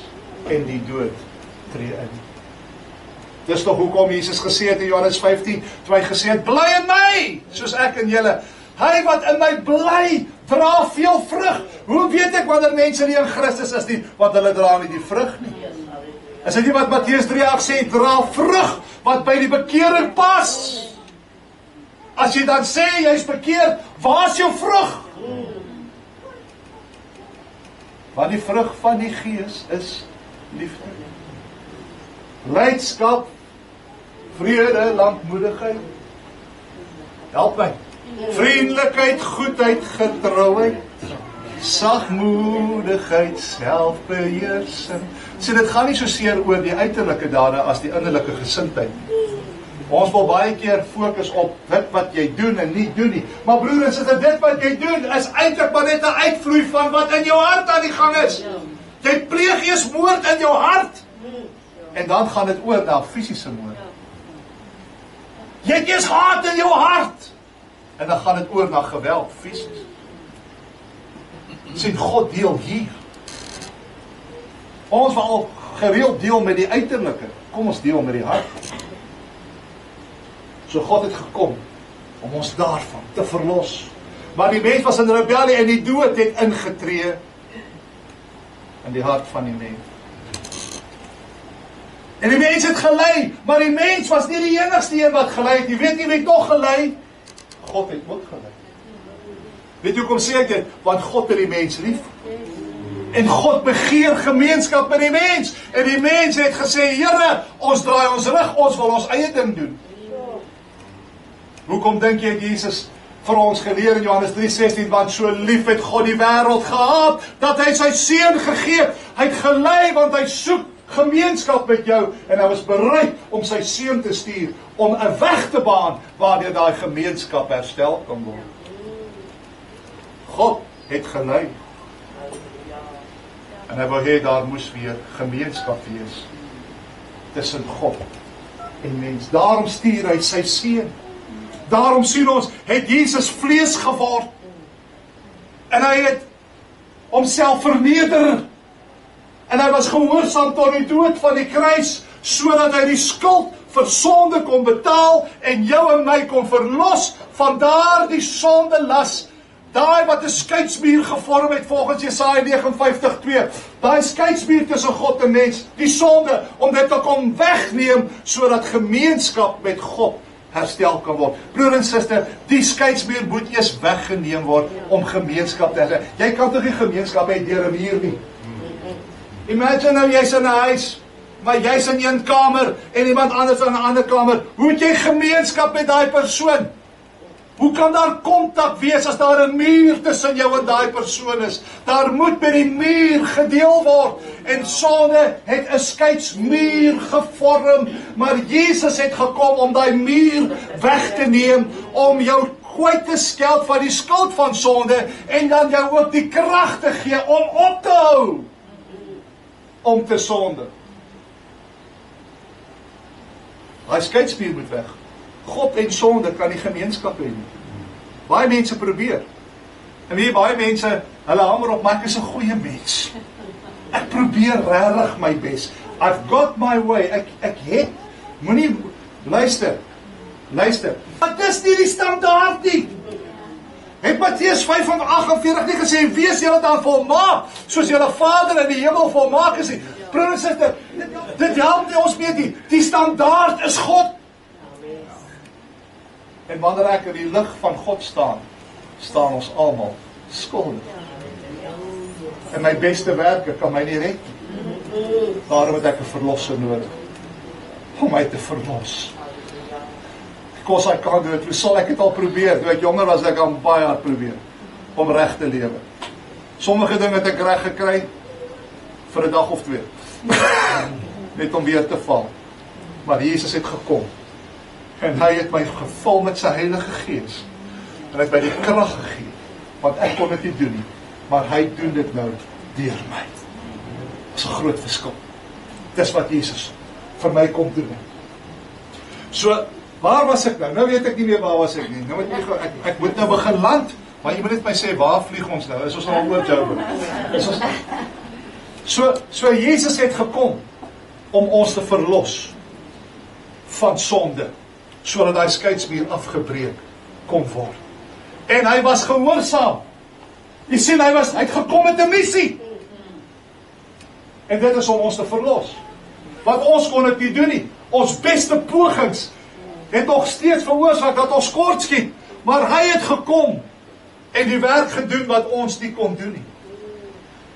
en die dood tree in. Dis toch hoekom Jesus gesê het in Johannes 15, toe hy gesê het, bly in my, soos ek in julle. Hy wat in my bly, dra veel vrug. Hoe weet ek wanneer mense nie in Christus is nie? Want hulle dra nie die vrug nie. Is dit nie wat Matteus 3:8 sê, dra vrug, wat by die bekering pas? As jy dan sê, jy is bekeerd, waar is jou vrug? Want die vrug van die Gees is liefde, blydskap, vrede, lankmoedigheid. Help my. Vriendelikheid, goedheid, getrouheid, sagmoedigheid, selfbeheersing. So dit gaan nie so seer oor die uiterlike dade as die innerlike gesindheid. Ons wil baie keer fokus op dit wat jy doen en nie doen nie. Maar broer en suster, dit wat jy doen is eintlik maar net 'n uitvloei van wat in jou hart aan die gang is. Jy pleeg eers moord in jou hart, en dan gaan dit oor na fisiese moord. Jy het eers haat in jou hart, en dan gaan dit oor na geweld, fisies. Sien, God deel hier. Ons wil al gereeld deel met die uiterlike. Kom ons deel met die hart. So God het gekom om ons daarvan te verlos. Maar die mens was in rebellie en die dood het ingetree in die hart van die mens. En die mens het gelei, maar die mens was nie die enigste een wat gelei het. Jy weet nie wie nog gelei? God het ook gelei. Weet jy hoekom sê ek dit? Want God het die mens lief. En God begeer gemeenskap met die mens. En die mens het gesê, Here, ons draai ons rug, ons wil ons eie ding doen. Hoekom dink jy het Jesus vir ons geleer in Johannes 3:16, want so lief het God die wêreld gehad, dat hy sy seun gegee het. Hy het gelei, want hy soek gemeenskap met jou, en hy was bereid om sy seun te stuur, om 'n weg te baan, waardeur daai gemeenskap herstel kan word. God het gelei, en hy wou hê daar moes weer gemeenskap wees, tussen God en mens. Daarom stuur hy sy seun. Daarom sien ons, het Jesus vlees geword, en hy het homself verneder, en hy was gehoorsaam tot die dood van die kruis, sodat hy die skuld vir sonde kon betaal, en jou en my kon verlos van daardie sondelas, Daai wat 'n skeidsmuur gevorm het volgens Jesaja 59:2. Daai skeidsmuur tussen God en mens, die sonde, om dit te kom wegneem sodat gemeenskap met God herstel kan word. Broer en suster, die skeidsmuur moet eers weggeneem word om gemeenskap te hê. Jy kan tog nie gemeenskap hê deur 'n muur nie. Imagine nou jy's in 'n huis, maar jy's in een kamer en iemand anders in 'n ander kamer. Hoe het jy gemeenskap met daai persoon? Hoe kan daar kontak wees as daar 'n muur tussen jou en daai persoon is? Daar moet by die muur gedeel word. En sonde het 'n skeidsmuur gevorm, maar Jesus het gekom om daai muur weg te neem, om jou kwyt te skel van die skuld van sonde en dan jou ook die krag te gee om op te hou om te sonde. Daai skeidsmuur moet weg. God en sonde kan nie gemeenskap hê nie. Baie mense probeer. En weet jy, baie mense, hulle hamer op, maar ek is 'n goeie mens. Ek probeer regtig my bes. I've got my way. Ek het, moenie, luister. Wat is nie die standaard nie? Het Matteus 5:48 nie gesê, wees julle dan volmaak, soos julle Vader in die hemel volmaak is nie. Broer en suster, dit help nie ons meer nie. Die standaard is God. En wanneer ek in die lig van God staan ons almal skuldig. En my beste werke kan my nie red nie. Daarom het ek 'n verlosser nodig om my te verlos. Because I can't do it. Hoe sal ek dit al probeer? Toe ek jonger was, ek al baie hard probeer om reg te lewe. Sommige dinge het ek reg gekry vir 'n dag of 2. Net om weer te val. Maar Jesus het gekom. En hy het my gevul met sy Heilige Gees. En hy het my die krag gegee. Want ek kon dit nie doen nie. Maar hy doen dit nou deur my. Dat is 'n groot verskil. Dis wat Jesus vir my kom doen. So, waar was ek nou? Nou weet ek nie meer waar was ek nie. Nou moet ek moet nou begin land. Maar jy moet net my sê, waar vlieg ons nou? Is ons al oor Joburg? So Jesus het gekom om ons te verlos van sonde, sodat hy skeidsmuur afgebreek kon word. En hy was gehoorsaam. Jy sien, hy het gekom met 'n missie. En dit is om ons te verlos. Want ons kon dit nie doen nie. Ons beste pogings het nog steeds veroorsaak dat ons kort skiet. Maar hy het gekom en die werk gedoen wat ons nie kon doen nie.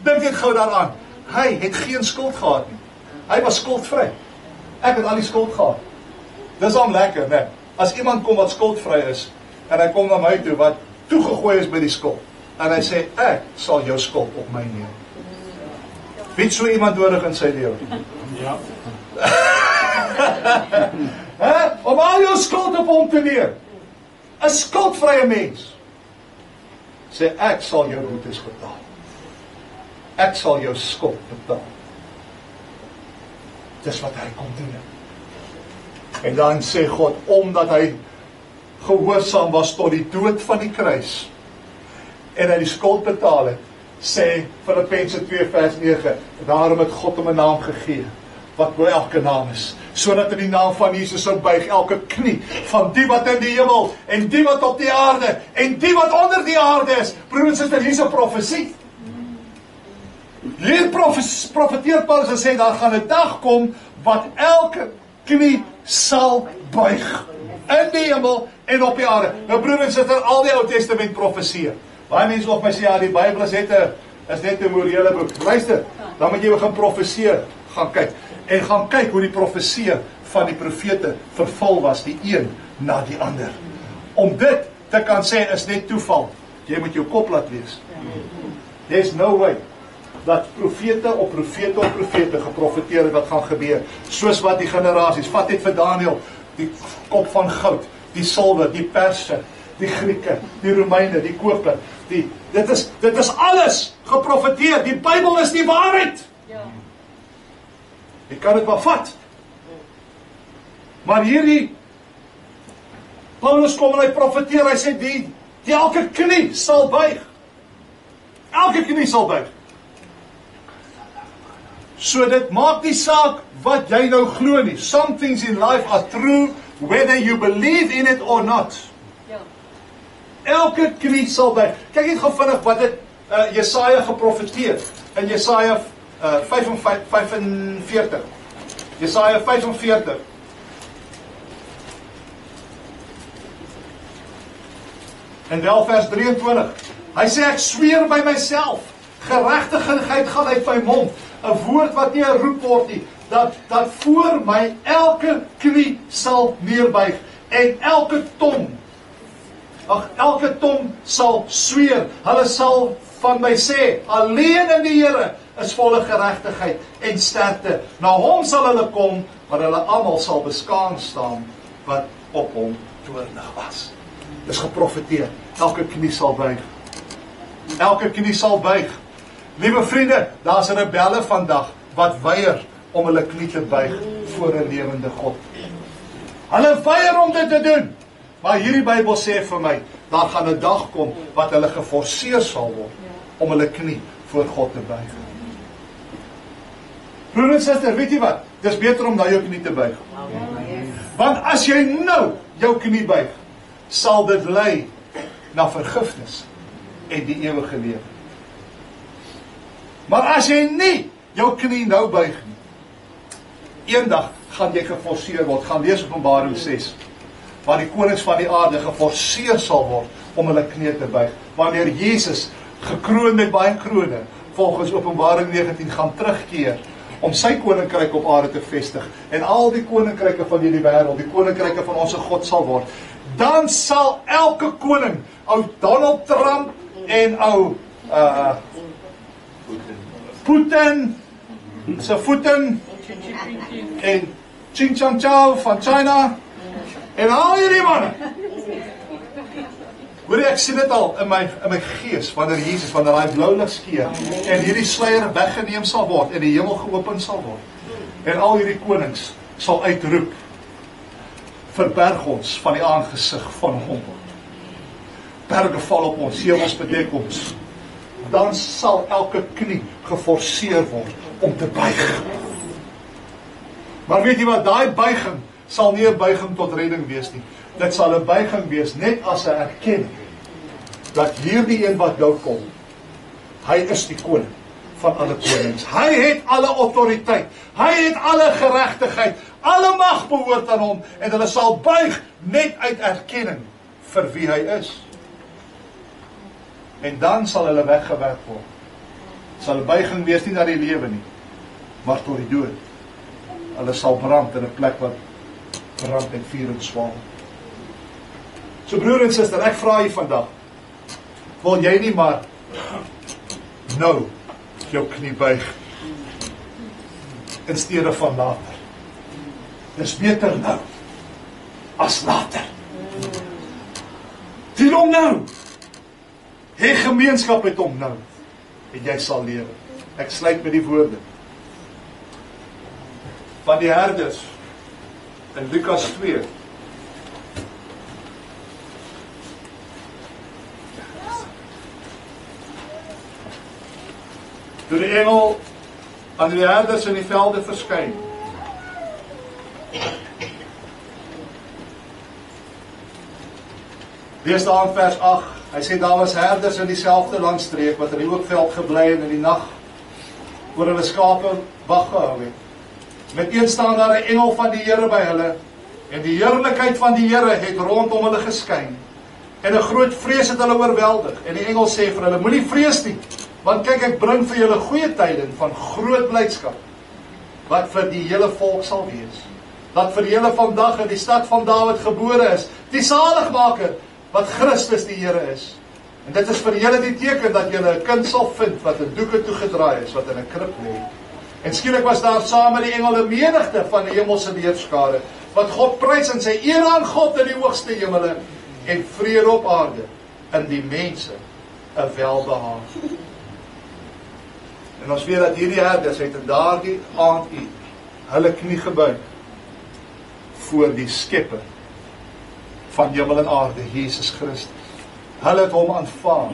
Dink net gou daaraan. Hy het geen skuld gehad nie. Hy was skuldvry. Ek het al die skuld gehad. Dis dan lekker, né? As iemand kom wat skuldvry is en hy kom na my toe wat toegegooi is by die skuld en hy sê ek sal jou skuld op my neem. Wie so iemand nodig in sy lewe? Ja. Om al jou skuld op hom te neem. 'n skuldvrye mens sê ek sal jou boetes betaal. Ek sal jou skuld betaal. Dis wat hy kom doen. En dan sê God, omdat hy gehoorsaam was tot die dood van die kruis en hy die skuld betaal het, sê Filippense 2:9, daarom het God hom 'n naam gegee wat bo elke naam is, sodat in die naam van Jesus sou buig elke knie van die wat in die hemel en die wat op die aarde en die wat onder die aarde is. Broer en suster, hier's 'n profesie. Hier profeteer Paulus en sê, daar gaan 'n dag kom wat elke knie sal buig in die hemel en op die aarde. Nou broer en suster, al die Ou Testament profeseë. Baie mense wil my sê, ja, die Bybel is net 'n morele boek. Luister, dan moet jy begin profeseer, gaan kyk. En gaan kyk hoe die profeseë van die profete vervul was, die een na die ander. Om dit te kan sê is net toeval. Jy moet jou kop laat lees. There's no way dat profete op profete op profete geprofeteer het wat gaan gebeur. Soos wat die generasies, vat net vir Daniël, die kop van goud, die silwer, die Perse, die Grieke, die Romeine, die Koper, dit is alles geprofeteer. Die Bybel is die waarheid. Ja. Jy kan dit maar vat. Maar hierdie Paulus kom en hy profeteer, hy sê die elke knie sal buig. Elke knie sal buig. So dit maak nie saak wat jy nou glo nie. Some things in life are true whether you believe in it or not. Ja. elke knie sal buig. Kyk net gou vinnig wat het Jesaja geprofeteer in Jesaja 45. Jesaja 45. En wel vers 23. Hy sê, ek sweer by myself, geregtigheid gaan uit my mond, 'n woord wat nie 'n roep word nie, dat voor my elke knie sal neerbuig en elke tong sal sweer. Hulle sal van my sê, alleen in die Here is volle geregtigheid en sterkte. Na hom sal hulle kom, maar hulle almal sal beskaam staan wat op hom toornig was. Dis geprofeteer. Elke knie sal buig. Elke knie sal buig. Liewe vriende, daar's rebelle vandag wat weier om hulle knie te buig voor 'n lewende God. Hulle weier om dit te doen. Maar hierdie Bybel sê vir my, daar gaan 'n dag kom wat hulle geforseer sal word om hulle knie voor God te buig. Broer en suster, weet jy wat? Dis beter om nou jou knie te buig. Want as jy nou jou knie buig, sal dit lei na vergifnis en die ewige lewe. Maar as jy nie jou knie nou buig nie, eendag gaan jy geforseer word. Gaan lees Openbaring 6, waar die konings van die aarde geforseer sal word om hulle knie te buig. Wanneer Jesus, gekroon met baie krone, volgens Openbaring 19 gaan terugkeer om sy koninkryk op aarde te vestig, en al die koninkryke van hierdie wêreld, die koninkryke van ons God sal word, dan sal elke koning, ou Donald Trump en ou Putin se voeten en Ching Chang Chao van China en al hierdie manne. Hoor jy, ek sien dit al in my gees, wanneer Jesus, wanneer hy blou lig skeer en hierdie sluier weggeneem sal word en die hemel geopen sal word. En al hierdie konings sal uitroep, verberg ons van die aangesig van hom. Berge val op ons, hemels bedek ons. Dan sal elke knie geforseer word om te buig. Maar weet jy wat, daai buiging sal nie 'n buiging tot redding wees nie. Dit sal 'n buiging wees net as 'n erkenning dat hierdie een wat nou kom, hy is die koning van alle konings. Hy het alle autoriteit, hy het alle geregtigheid, alle mag behoort aan hom, en hulle sal buig net uit erkenning vir wie hy is. En dan sal hulle weggewerk word. Sal 'n buiging wees nie na die lewe nie, maar tot die dood. Hulle sal brand in 'n plek wat brand met vuur en swaal. So broer en suster, ek vra jy vandag, wil jy nie maar nou jou knie buig in steede van later? Dis beter nou as later. Dien hom nou. Hê gemeenskap met hom nou en jy sal lewe. Ek sluit met die woorde van die herders in Lukas 2. Toe die engel aan die herders in die velde verskyn, lees daar in vers 8, hy sê daar was herders in dieselfde landstreek wat in die oopveld gebly en in die nag oor hulle skape wag gehou het. Meteen staan daar 'n engel van die Here by hulle, en die heerlikheid van die Here het rondom hulle geskyn, en 'n groot vrees het hulle oorweldig, en die engel sê vir hulle, moenie vrees nie, want kyk, ek bring vir julle goeie tyding van groot blydskap, wat vir die hele volk sal wees, dat vir julle vandag in die stad van Dawid gebore is, die saligmaker, wat Christus die Here is. En dit is vir julle die teken dat julle 'n kind sal vind wat in doeke toegedraai is, wat in 'n krib lê. En skielik was daar saam met die engele menigte van die hemelse leerskare, wat God prys en sê, eer aan God in die hoogste hemele, en vrede op aarde, in die mense, 'n welbehaag. En ons weet dat hierdie herders het in daardie aand hulle knie gebuig voor die skepper van hemel en aarde, Jesus Christus. Hulle het hom aanvaar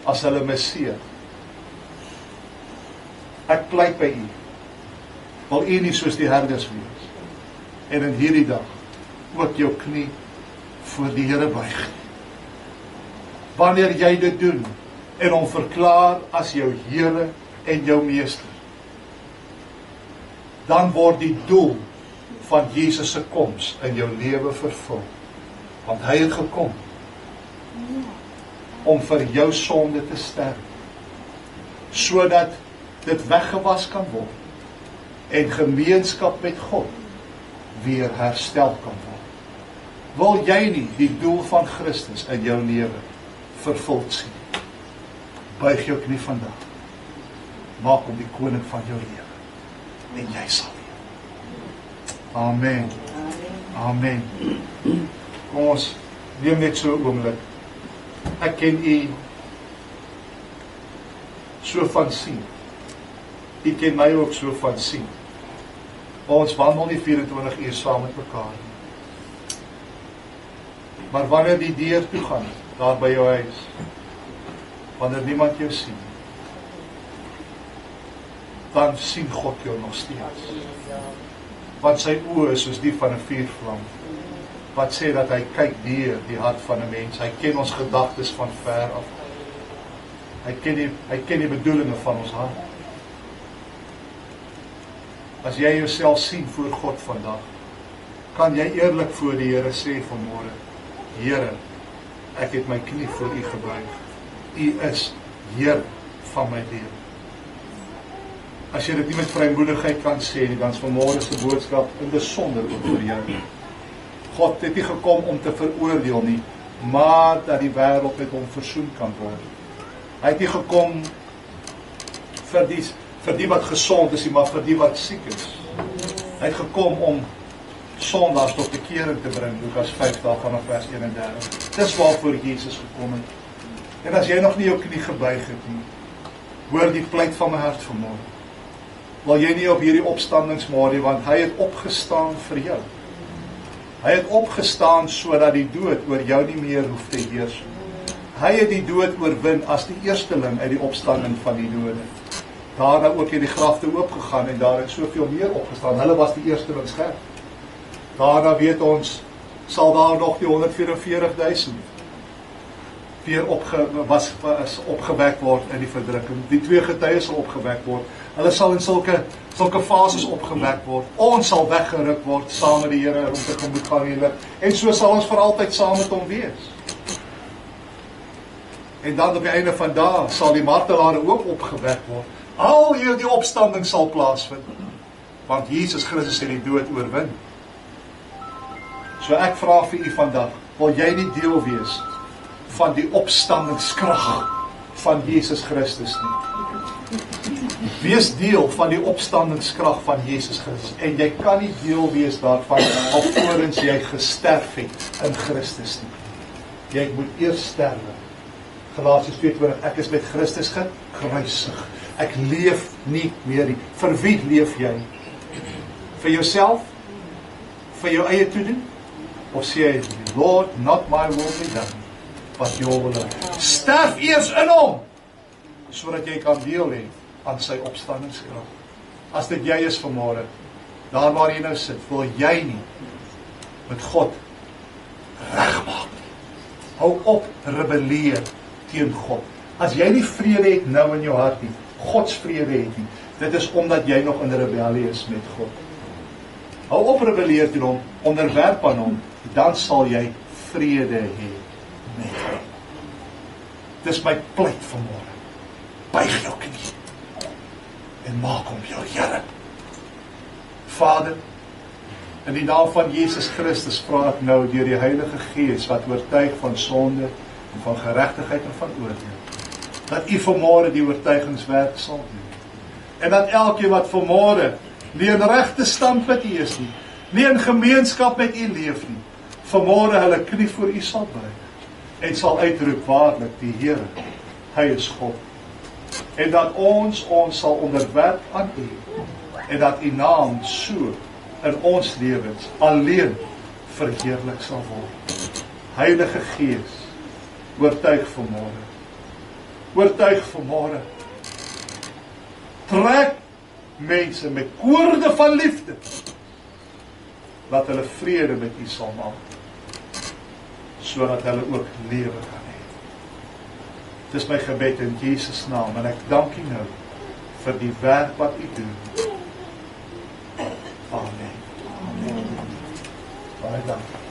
as hulle Messias. Ek pleit by u, wil u nie soos die herders wees, en in hierdie dag ook jou knie voor die Here buig. wanneer jy dit doen en hom verklaar as jou Here en jou Meester, dan word die doel van Jesus se koms in jou lewe vervul. Want hy het gekom om vir jou sonde te sterf, sodat dit weggewas kan word en gemeenskap met God weer herstel kan word. Wil jy nie die doel van Christus in jou lewe vervuld sien? Buig jou knie vandag. Maak hom die koning van jou lewe en jy sal leef. Amen. Amen. Kom ons neem net so 'n oomblik. Ek ken u so van sien. U ken my ook so van sien. Ons wandel nie 24 uur saam met mekaar nie. Maar wanneer die deur toe gaan, daar by jou huis, wanneer niemand jou sien, dan sien God jou nog steeds. Want sy oë is soos die van 'n vuurvlam, wat sê dat hy kyk deur die hart van 'n mens. Hy ken ons gedagtes van ver af. Hy ken die bedoelinge van ons hart. As jy jouself sien voor God vandag, kan jy eerlik voor die Here sê vanmôre, Here, ek het my knie voor u gebuig. U is Heer van my lewe. As jy dit nie met vrymoedigheid kan sê nie, dan is vanmôre se boodskap in besonder ook vir jou. God het nie gekom om te veroordeel nie, maar dat die wêreld met hom versoen kan word. Hy het nie gekom vir die wat gesond is, maar vir die wat siek is. Hy het gekom om sondaars tot bekering te bring, Lukas 5 vanaf vers 31. Dis waarvoor Jesus gekom het. En as jy nog nie jou knie gebuig het nie, hoor die pleit van my hart vanmôre. Wil jy nie op hierdie opstandingsmôre, want hy het opgestaan vir jou. Hy het opgestaan sodat die dood oor jou nie meer hoef te heers. Hy het die dood oorwin as die eersteling uit die opstanding van die dode. Daarna ook het die grafte oopgegaan en daar het soveel meer opgestaan. Hulle was die eersteling skerp. Daarna weet ons, sal daar nog die 144.000 weer opgewek word in die verdrukking. Die 2 getuies sal opgewek word. Hulle sal in sulke fases opgewek word. Ons sal weggeruk word saam met die Here om tegemoet gaan in die lig. En so sal ons vir altyd saam met hom wees. En dan op die einde van dae sal die martelare ook opgewek word. Al hierdie opstanding sal plaasvind, want Jesus Christus het die dood oorwin. So ek vra vir u vandag, wil jy nie deel wees van die opstandingskrag van Jesus Christus nie? Wees deel van die opstandingskrag van Jesus Christus. En jy kan nie deel wees daarvan alvorens jy gesterf het in Christus nie. Jy moet eers sterwe. Galasiërs 2:20, ek is met Christus gekruisig. Ek leef nie meer nie. Vir wie leef jy? Vir jouself? Vir jou eie toedoen? Of sê jy, Lord, not my will be done, but your will be done. Sterf eers in hom, sodat jy kan deel hê aan sy opstandingskrag. As dit jy is vanmôre, daar waar jy nou sit, wil jy nie met God regmaak nie. Hou op rebelleer teen God. As jy nie vrede het nou in jou hart nie, Gods vrede het nie, dit is omdat jy nog in rebellie is met God. Hou op rebelleer teen hom, onderwerp aan hom, dan sal jy vrede hê met hom. Dis my pleit vanmôre. Buig jou knie en maak hom jou Here. Vader, in die naam van Jesus Christus vra ek nou deur die Heilige Gees wat oortuig van sonde en van geregtigheid en van oordeel, dat u vanmôre die oortuigingswerk sal doen. En dat elkeen wat vanmôre nie in regte stand met u is nie in gemeenskap met u leef nie, vanmôre hulle knie voor u sal buig en sal uitroep, waarlik die Here, hy is God. En dat ons sal onderwerp aan u en dat u naam so in ons lewens alleen verheerlik sal word. Heilige Gees, oortuig vanmôre. Oortuig vanmôre. Trek mense met koorde van liefde, dat hulle vrede met u sal maak, sodat hulle ook lewe kan hê. Dis my gebed in Jesus naam en ek dank U nou vir die werk wat U doen. Amen. Amen. Baie dankie.